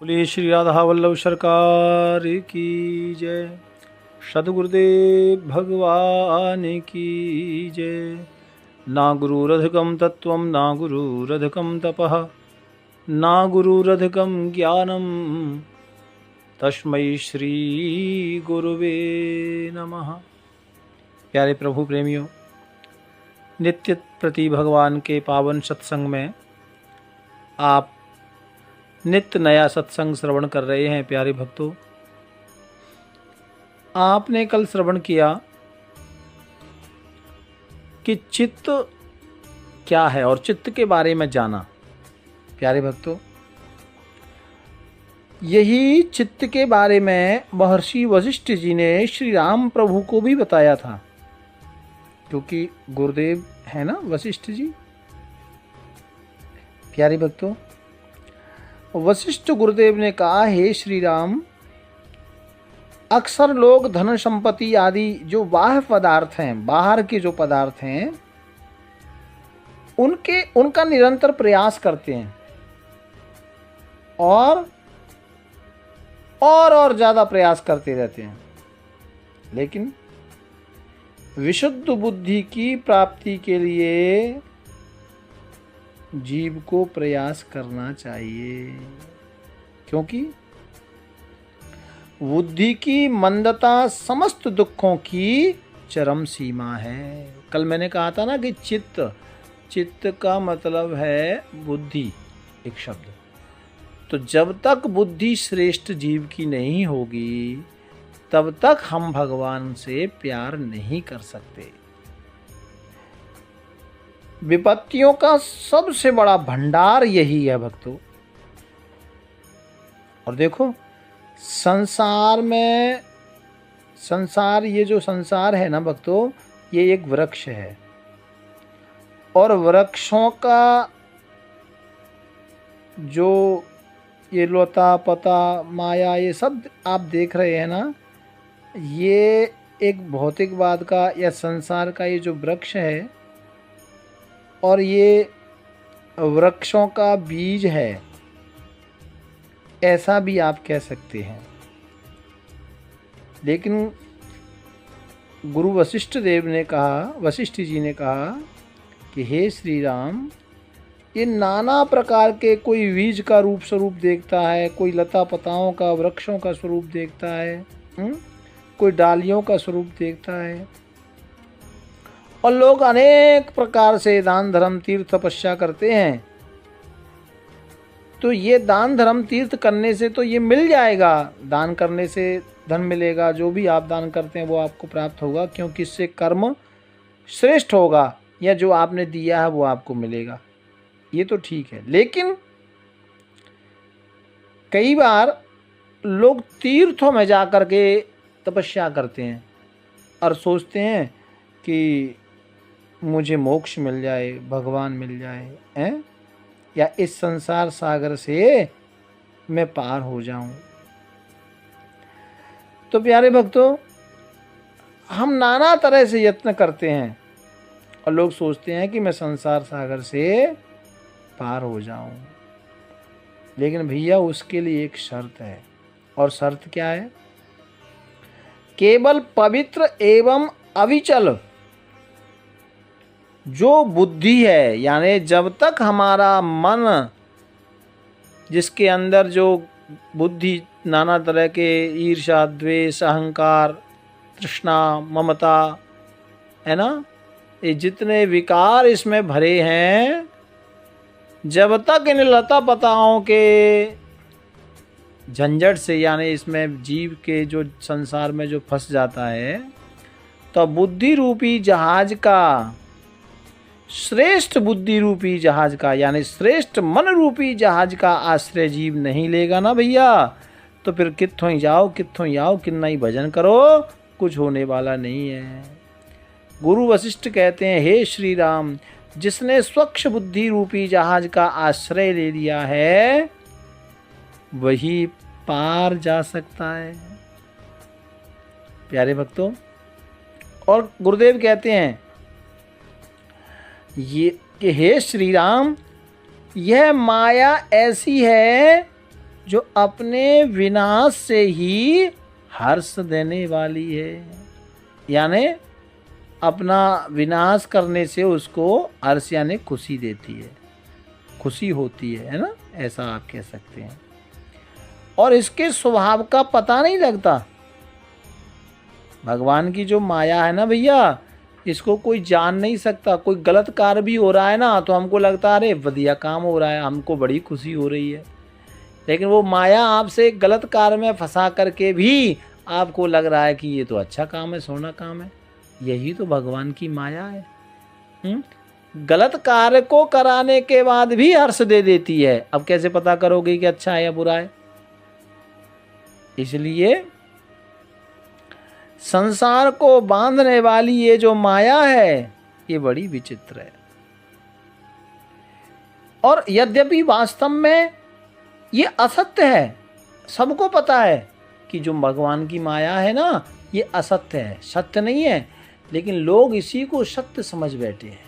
बोलिए श्री राधा वल्लभ सरकार की जय। सद्गुरुदेव भगवान की जय। ना गुरुरधिकं तत्त्वं ना गुरुरधिकं तपः ना गुरुरधिकं ज्ञानं तस्मै श्री गुरुवे नमः। प्यारे प्रभु प्रेमियों, नित्य प्रति भगवान के पावन सत्संग में आप नित्य नया सत्संग श्रवण कर रहे हैं। प्यारे भक्तों, आपने कल श्रवण किया कि चित्त क्या है और चित्त के बारे में जाना। प्यारे भक्तों, यही चित्त के बारे में महर्षि वशिष्ठ जी ने श्री राम प्रभु को भी बताया था, क्योंकि गुरुदेव है ना वशिष्ठ जी। प्यारे भक्तों, वशिष्ठ गुरुदेव ने कहा, हे श्री राम, अक्सर लोग धन संपत्ति आदि जो बाह्य पदार्थ हैं, बाहर के जो पदार्थ हैं, उनका निरंतर प्रयास करते हैं और ज़्यादा प्रयास करते रहते हैं, लेकिन विशुद्ध बुद्धि की प्राप्ति के लिए जीव को प्रयास करना चाहिए, क्योंकि बुद्धि की मंदता समस्त दुखों की चरम सीमा है। कल मैंने कहा था ना कि चित्त का मतलब है बुद्धि, एक शब्द। तो जब तक बुद्धि श्रेष्ठ जीव की नहीं होगी तब तक हम भगवान से प्यार नहीं कर सकते। विपत्तियों का सबसे बड़ा भंडार यही है भक्तों। और देखो, ये जो संसार है ना भक्तों, ये एक वृक्ष है, और वृक्षों का जो ये लता पता माया ये सब आप देख रहे हैं ना, ये एक भौतिकवाद का या संसार का ये जो वृक्ष है, और ये वृक्षों का बीज है, ऐसा भी आप कह सकते हैं। लेकिन गुरु वशिष्ठ जी ने कहा कि हे श्री राम, ये नाना प्रकार के, कोई बीज का स्वरूप देखता है, कोई लता पताओं का वृक्षों का स्वरूप देखता है, कोई डालियों का स्वरूप देखता है, और लोग अनेक प्रकार से दान धर्म तीर्थ तपस्या करते हैं। तो ये दान धर्म तीर्थ करने से तो ये मिल जाएगा, दान करने से धन मिलेगा, जो भी आप दान करते हैं वो आपको प्राप्त होगा, क्योंकि इससे कर्म श्रेष्ठ होगा, या जो आपने दिया है वो आपको मिलेगा। ये तो ठीक है, लेकिन कई बार लोग तीर्थों में जाकर के तपस्या करते हैं और सोचते हैं कि मुझे मोक्ष मिल जाए, भगवान मिल जाए, हैं, या इस संसार सागर से मैं पार हो जाऊं। तो प्यारे भक्तों, हम नाना तरह से यत्न करते हैं और लोग सोचते हैं कि मैं संसार सागर से पार हो जाऊं, लेकिन भैया उसके लिए एक शर्त है। और शर्त क्या है? केवल पवित्र एवं अविचल जो बुद्धि है, यानी जब तक हमारा मन, जिसके अंदर जो बुद्धि नाना तरह के ईर्ष्या द्वेष अहंकार तृष्णा ममता है ना, ये जितने विकार इसमें भरे हैं, जब तक इन लता पताओं के झंझट से, यानी इसमें जीव के जो संसार में जो फंस जाता है, तो बुद्धि रूपी जहाज का, श्रेष्ठ बुद्धि रूपी जहाज का, यानी श्रेष्ठ मन रूपी जहाज का आश्रय जीव नहीं लेगा ना भैया, तो फिर कित्थों ही जाओ कितना ही भजन करो, कुछ होने वाला नहीं है। गुरु वशिष्ठ कहते हैं, हे श्री राम, जिसने स्वच्छ बुद्धि रूपी जहाज का आश्रय ले लिया है वही पार जा सकता है। प्यारे भक्तों, और गुरुदेव कहते हैं ये कि हे श्री राम, यह माया ऐसी है जो अपने विनाश से ही हर्ष देने वाली है। यानी अपना विनाश करने से उसको हर्ष यानी खुशी देती है, खुशी होती है ना, ऐसा आप कह सकते हैं। और इसके स्वभाव का पता नहीं लगता। भगवान की जो माया है ना भैया, इसको कोई जान नहीं सकता। कोई गलत कार्य भी हो रहा है ना तो हमको लगता है अरे बढ़िया काम हो रहा है, हमको बड़ी खुशी हो रही है। लेकिन वो माया आपसे गलत कार्य में फंसा करके भी आपको लग रहा है कि ये तो अच्छा काम है, सोना काम है। यही तो भगवान की माया है। गलत कार्य को कराने के बाद भी हर्ष दे देती है। अब कैसे पता करोगे कि अच्छा है या बुरा है? इसलिए संसार को बांधने वाली ये जो माया है ये बड़ी विचित्र है। और यद्यपि वास्तव में ये असत्य है, सबको पता है कि जो भगवान की माया है ना ये असत्य है, सत्य नहीं है। लेकिन लोग इसी को सत्य समझ बैठे हैं।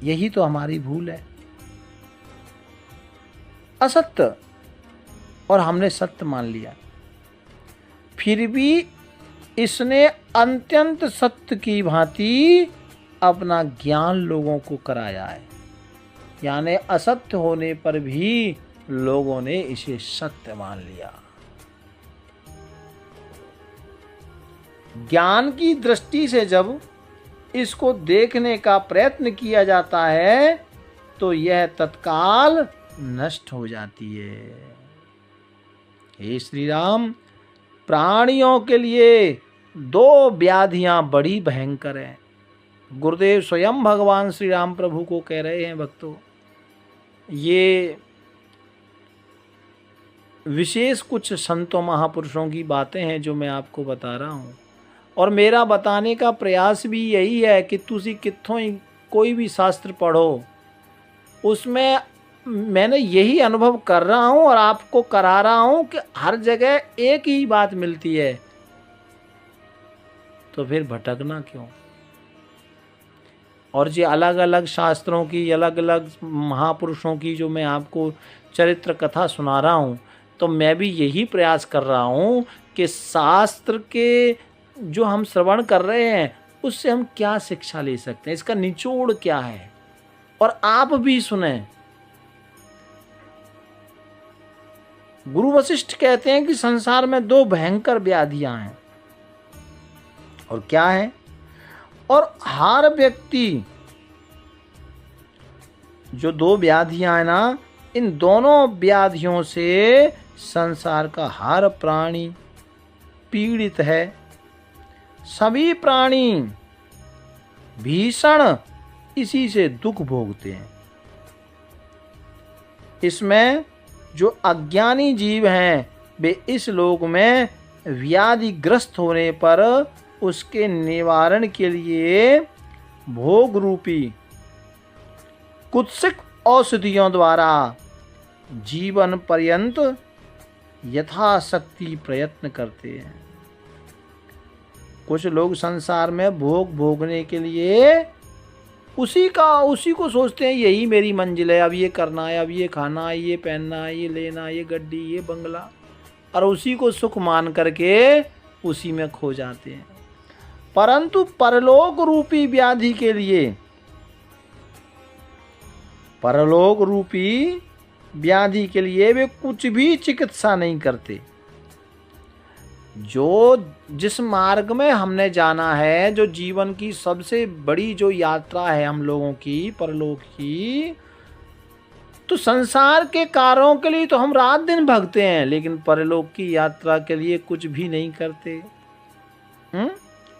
यही तो हमारी भूल है, असत्य और हमने सत्य मान लिया। फिर भी इसने अत्यंत सत्य की भांति अपना ज्ञान लोगों को कराया है। यानी असत्य होने पर भी लोगों ने इसे सत्य मान लिया। ज्ञान की दृष्टि से जब इसको देखने का प्रयत्न किया जाता है तो यह तत्काल नष्ट हो जाती है। हे श्री राम, प्राणियों के लिए दो व्याधियां बड़ी भयंकर हैं। गुरुदेव स्वयं भगवान श्री राम प्रभु को कह रहे हैं, भक्तों ये विशेष कुछ संतों महापुरुषों की बातें हैं जो मैं आपको बता रहा हूँ। और मेरा बताने का प्रयास भी यही है कि तुसी कित्थों ही कोई भी शास्त्र पढ़ो, उसमें मैंने यही अनुभव कर रहा हूँ और आपको करा रहा हूँ कि हर जगह एक ही बात मिलती है, तो फिर भटकना क्यों? और जो अलग अलग शास्त्रों की, अलग अलग महापुरुषों की जो मैं आपको चरित्र कथा सुना रहा हूँ, तो मैं भी यही प्रयास कर रहा हूँ कि शास्त्र के जो हम श्रवण कर रहे हैं उससे हम क्या शिक्षा ले सकते हैं, इसका निचोड़ क्या है, और आप भी सुने। गुरु वशिष्ठ कहते हैं कि संसार में दो भयंकर व्याधियां हैं। और क्या है? और हर व्यक्ति, जो दो व्याधियां हैं ना, इन दोनों व्याधियों से संसार का हर प्राणी पीड़ित है। सभी प्राणी भीषण इसी से दुख भोगते हैं। इसमें जो अज्ञानी जीव हैं वे इस लोक में व्याधिग्रस्त होने पर उसके निवारण के लिए भोग रूपी कुत्सित औषधियों द्वारा जीवन पर्यंत यथाशक्ति प्रयत्न करते हैं। कुछ लोग संसार में भोग भोगने के लिए उसी को सोचते हैं यही मेरी मंजिल है, अब ये करना है, अब ये खाना है, ये पहनना है, ये लेना, ये गड्डी, ये बंगला, और उसी को सुख मान करके उसी में खो जाते हैं। परंतु परलोक रूपी व्याधि के लिए, परलोक रूपी व्याधि के लिए वे कुछ भी चिकित्सा नहीं करते। जो जिस मार्ग में हमने जाना है, जो जीवन की सबसे बड़ी जो यात्रा है हम लोगों की, परलोक की, तो संसार के कार्यों के लिए तो हम रात दिन भगते हैं, लेकिन परलोक की यात्रा के लिए कुछ भी नहीं करते।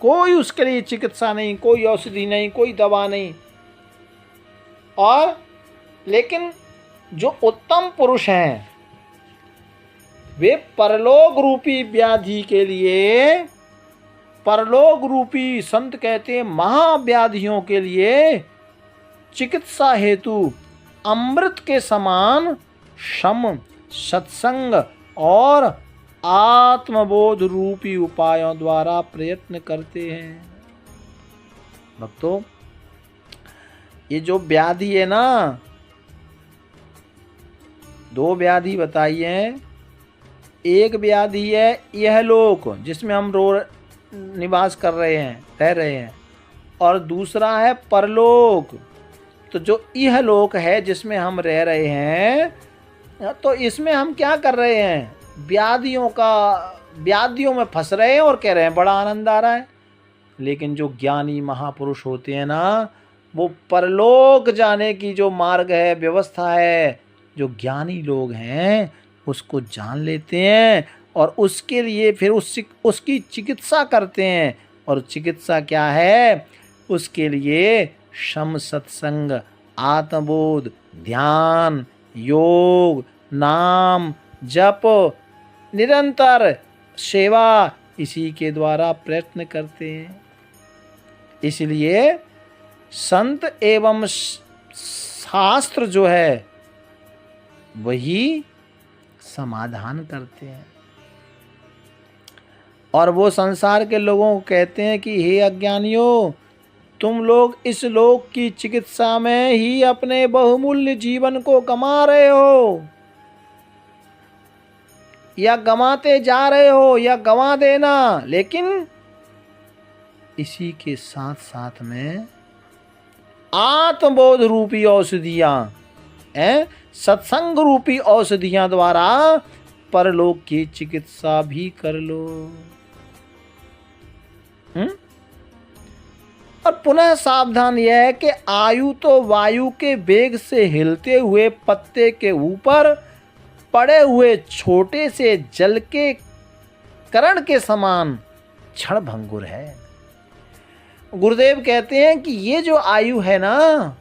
कोई उसके लिए चिकित्सा नहीं, कोई औषधि नहीं, कोई दवा नहीं। और लेकिन जो उत्तम पुरुष हैं वे परलोक रूपी व्याधि के लिए, परलोक रूपी संत कहते हैं महाव्याधियों के लिए चिकित्सा हेतु अमृत के समान शम, सत्संग और आत्मबोध रूपी उपायों द्वारा प्रयत्न करते हैं। भक्तों, ये जो व्याधि है ना, दो व्याधि बताई हैं, एक व्याधि है यह लोक जिसमें हम निवास कर रहे हैं, रह रहे हैं, और दूसरा है परलोक। तो जो यह लोक है जिसमें हम रह रहे हैं, तो इसमें हम क्या कर रहे हैं, व्याधियों में फंस रहे हैं और कह रहे हैं बड़ा आनंद आ रहा है। लेकिन जो ज्ञानी महापुरुष होते हैं ना, वो परलोक जाने की जो मार्ग है, व्यवस्था है, जो ज्ञानी लोग हैं उसको जान लेते हैं और उसके लिए फिर उसकी चिकित्सा करते हैं। और चिकित्सा क्या है, उसके लिए शम, सत्संग, आत्मबोध, ध्यान, योग, नाम, जप, निरंतर सेवा, इसी के द्वारा प्रयत्न करते हैं। इसलिए संत एवं शास्त्र जो है वही समाधान करते हैं। और वो संसार के लोगों को कहते हैं कि हे अज्ञानियों, तुम लोग इस लोक की चिकित्सा में ही अपने बहुमूल्य जीवन को गंवा रहे हो, या गंवाते जा रहे हो, या गंवा देना। लेकिन इसी के साथ साथ में आत्मबोध रूपी औषधियां, सत्संग रूपी औषधियां द्वारा परलोक की चिकित्सा भी कर लो। और पुनः सावधान यह है कि आयु तो वायु के वेग से हिलते हुए पत्ते के ऊपर पड़े हुए छोटे से जल के कण के समान क्षण भंगुर है। गुरुदेव कहते हैं कि ये जो आयु है ना,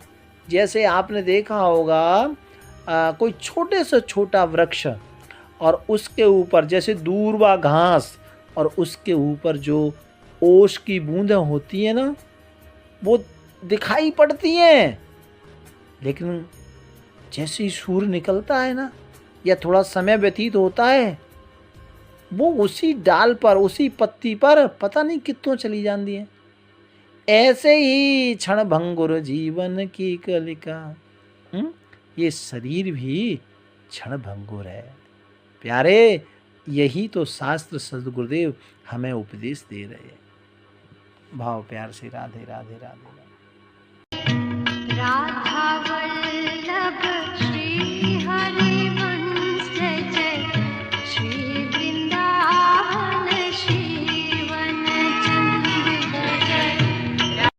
जैसे आपने देखा होगा कोई छोटे से छोटा वृक्ष और उसके ऊपर जैसे दूर्वा घास और उसके ऊपर जो ओस की बूंदें होती हैं ना, वो दिखाई पड़ती हैं। लेकिन जैसे ही सूर्य निकलता है ना, या थोड़ा समय व्यतीत होता है, वो उसी डाल पर, उसी पत्ती पर पता नहीं कितनों चली जाती हैं। ऐसे ही क्षण भंगुर जीवन की कलिका, ये शरीर भी क्षण भंगुर है। प्यारे, यही तो शास्त्र सद्गुरुदेव हमें उपदेश दे रहे हैं। भाव प्यार से राधे राधे राधे राधे।